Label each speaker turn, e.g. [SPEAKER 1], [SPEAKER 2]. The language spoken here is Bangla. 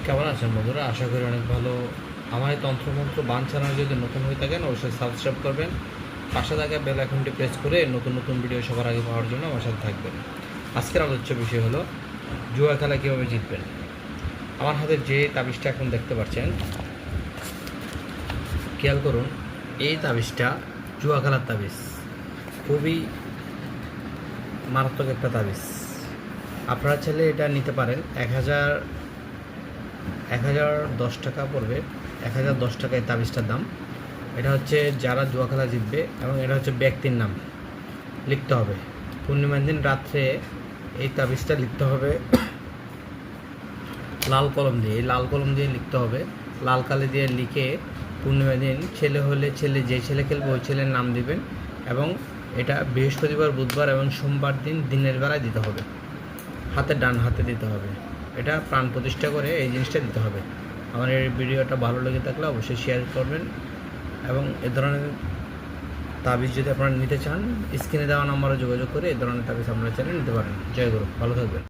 [SPEAKER 1] কেমন আছেন বন্ধুরা? আশা করি অনেক ভালো। আমার এই তন্ত্রমন্ত্র বান চ্যানেল যদি নতুন হয়ে থাকেন অবশ্যই সাবস্ক্রাইব করবেন, পাশে থাকা বেল আইকনটি প্রেস করে নতুন নতুন ভিডিও সবার আগে পাওয়ার জন্য আমার সাথে থাকবেন। আজকের আলোচ্য বিষয় হলো জুয়া খেলা কীভাবে জিতবেন। আমার হাতে যে তাবিজটা এখন দেখতে পাচ্ছেন, খেয়াল করুন, এই তাবিজটা জুয়া খেলার তাবিজ, খুবই মারাত্মক একটা তাবিজ। আপনারা চাইলে এটা নিতে পারেন। 1010 টাকা পড়বে। 1010 টাকায় তাবিজটার দাম। এটা হচ্ছে যারা জুয়া খেলা জিতবে, এবং এটা হচ্ছে ব্যক্তির নাম লিখতে হবে। পূর্ণিমার দিন রাত্রে এই তাবিজটা লিখতে হবে লাল কলম দিয়ে। এই লাল কলম দিয়ে লিখতে হবে, লাল কালি দিয়ে লিখে পূর্ণিমার দিন ছেলে হলে ছেলে, যে ছেলে খেলবে ওই ছেলের নাম দিবেন, এবং এটা বৃহস্পতিবার, বুধবার এবং সোমবার দিন দিনের বেলায় দিতে হবে, ডান হাতে দিতে হবে। এটা প্রাণ প্রতিষ্ঠা করে এই জিনিসটা দিতে হবে। আমার এই ভিডিওটা ভালো লেগে থাকলে অবশ্যই শেয়ার করবেন, এবং এ ধরনের তাবিজ যদি আপনারা নিতে চান স্ক্রিনে দেওয়া নম্বরে যোগাযোগ করে এই ধরনের তাবিজ আপনারা চাইলে নিতে পারেন। জয় গুরু, ভালো থাকবেন।